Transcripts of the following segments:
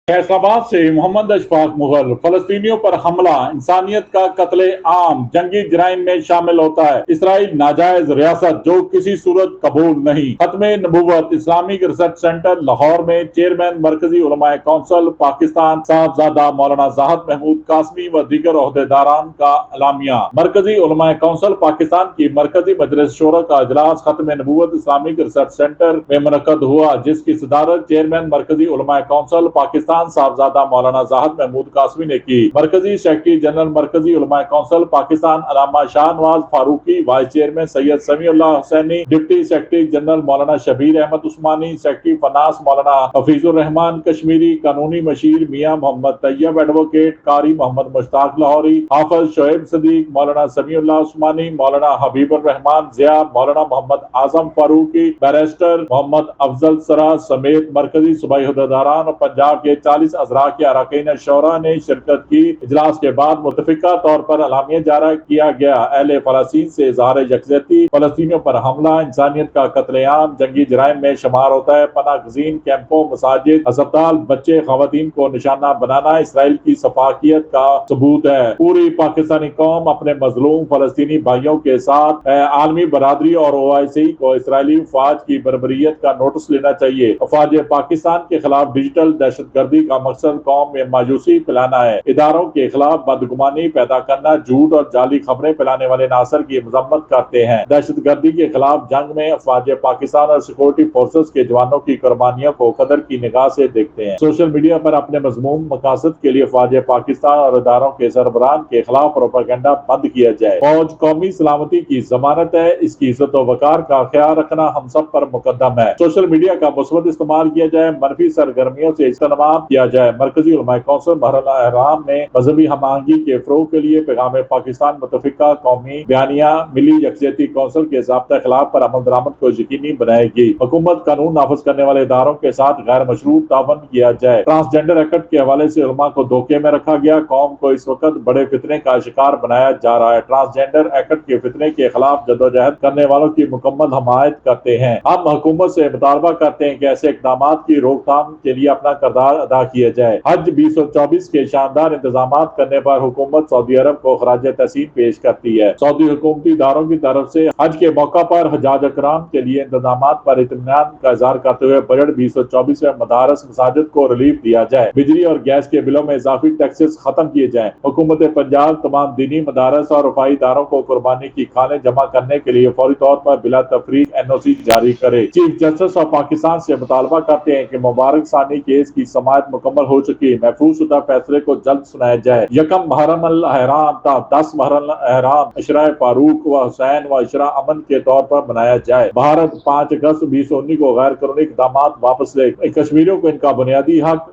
फैसलाबाद से मोहम्मद अशफाक मुगल। फलस्तीनियों पर हमला इंसानियत का कत्ले आम जंगी जराइम में शामिल होता है। इसराइल नाजायज रियासत जो किसी सूरत कबूल नहीं। खत्मे नबूवत इस्लामिक रिसर्च सेंटर लाहौर में चेयरमैन मरकजी उलमाए कौंसिल पाकिस्तान साहबजादा मौलाना जाहिद महमूद कासमी व दीगर ओहदेदारान का अलामिया। मरकजी उलमाए कौंसिल पाकिस्तान की मरकजी मजलिस शोरा का इजलास खत्मे नबूवत इस्लामिक रिसर्च सेंटर में मुनक्कद हुआ, जिसकी सदारत चेयरमैन मरकजी उलमाए कौंसिल पाकिस्तान साहबजादा मौलाना जाहिद महमूद कासमी ने की। मरकजी सेक्रेटरी जनरल मरकजी उलमाए कौंसिल पाकिस्तान अल्लामा Shahnawaz Farooqi, vice chairman Syed Samiullah Husaini, deputy secretary general मौलाना शबीर अहमद उस्मानी, सेक्रेटरी फनास मौलाना हफीजुर रहमान कश्मीरी, कानूनी मशीर मियां मोहम्मद तैयब एडवोकेट, कारी मोहम्मद मुश्ताक लाहौरी, हाफिज शोएब सदीक, मौलाना समीउल्लाह उस्मानी, मौलाना हबीबुर रहमान जिया, मौलाना मोहम्मद आजम फारूकी, बैरिस्टर मोहम्मद अफजल सरा समेत मरकजी सूबाई ओहदेदारान और पंजाब के 40 अजरा के अरकान शौरा ने शिरकत की। इजलास के बाद मुतफिका तौर पर अलामिया जारी किया गया। अहले फलस्तीन से इजहार यकजहती, फलस्तीनियों पर हमला इंसानियत का कत्लेआम जंगी जराइम में शुमार होता है। पनाह गजीन कैंपों, मसाजिद, अस्पताल, बच्चे, खवातीन को निशाना बनाना इसराइल की सफाकियत का सबूत है। पूरी पाकिस्तानी कौम अपने मजलूम फलस्तीनी भाइयों के साथ आलमी बरादरी और OIC को इसराइली फौज की बर्बरियत का नोटिस लेना चाहिए। फौज पाकिस्तान के खिलाफ डिजिटल दहशतगर्दी का मकसद कौम में मायूसी फैलाना है। इदारों के खिलाफ बदगुमानी पैदा करना, झूठ और जाली खबरें फैलाने वाले नासर की मजम्मत करते हैं। दहशतगर्दी के खिलाफ जंग में फौज पाकिस्तान और सिक्योरिटी फोर्सेस के जवानों की कुर्बानियों को कदर की निगाह से देखते हैं। सोशल मीडिया पर अपने मजमूम मकासद के लिए फौज पाकिस्तान और इदारों के सरबराहान के खिलाफ प्रोपेगेंडा बंद किया जाए। फौज कौमी सलामती की जमानत है, इसकी इज्जत व वकार का ख्याल रखना हम सब पर मुकद्दम है। सोशल मीडिया का मुस्बत इस्तेमाल किया जाए, मनफी सरगर्मियों से इज्तनाब किया जाए। मरकजी उलमाए कौंसिल महरला एहराम में मजहबी हमआहंगी के फरोग के लिए पैगाम पाकिस्तान मुतफिका कौमी बयानिया मिली यकजहती कौंसिल के ज़ाब्ता खिलाफ पर अमल दरामद को यकीनी बनाएगी। हुकूमत कानून नाफिज करने वाले इदारों के साथ गैर मशरूत तावन किया जाए। ट्रांसजेंडर एक्ट के हवाले से उलमा को धोखे में रखा गया। कौम को इस वक्त बड़े फितने का शिकार बनाया जा रहा है। ट्रांसजेंडर एक्ट के फितने के खिलाफ जदोजहद करने वालों की मुकम्मल हमायत करते हैं। हम हुकूमत से मुतालबा करते हैं कि ऐसे इकदाम की रोकथाम के लिए अपना किरदार अदा किया जाए। हज 2024 के शानदार इंतजाम करने पर हुकूमत सऊदी अरब को खराज तहसीन पेश करती है। सऊदी हुकूमती इदारों की तरफ से हज के मौका पर हजाज अकराम के लिए इंतजाम पर इत्मीनान का इजहार करते हुए बजट 2024 में मदारस मसाजिद को रिलीफ दिया जाए। बिजली और गैस के बिलों में इजाफी टैक्सेस खत्म किए जाए। हुकूमत पंजाब तमाम दीनी मदारस और रफाई इदारों को कुर्बानी की खाने जमा करने के लिए फौरी तौर पर बिला तफरीक NOC जारी करे। चीफ जस्टिस ऑफ पाकिस्तान से मुतालबा करते हैं कि मुबारक सानी केस की समाअत मुकम्मल हो चुकी है। महफूज शुदा फैसले को जल्द सुनाया जाए। यकम मुहर्रम अल अहराम था 10 मुहर्रम अहराम इशरा फारूक व हुसैन व इशरा अमन के तौर पर मनाया जाए। भारत 5 अगस्त 2019 को गैर कानूनी इक़दाम वापस ले। कश्मीरियों को इनका बुनियादी हक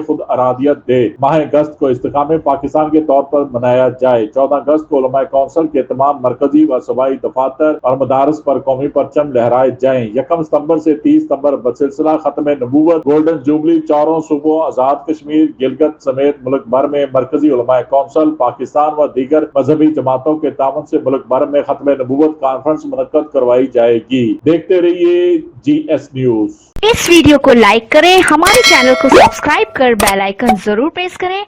खुद अरादियत दे। माह अगस्त को इस्तेकाम पाकिस्तान के तौर पर मनाया जाए। 14 अगस्त को उलमाए कौंसिल के तमाम मरकजी व सूबाई दफातर और मदारस पर कौमी परचम लहराए जाए। 1 सितंबर से 30 सितंबर बसिलसिला खत्म नबूवत गोल्डन जुबली चारों सूबों आजाद कश्मीर गिलगित समेत मुल्क भर में मरकजी उलमाए कौंसिल पाकिस्तान व दीगर मजहबी जमातों के तावन से मुल्क भर में खत्म नबूवत कॉन्फ्रेंस मुनक्कद करवाई जाएगी। देखते रहिए GS न्यूज। इस वीडियो को लाइक करें, हमारे चैनल को सब्सक्राइब कर बेल आइकन जरूर प्रेस करें।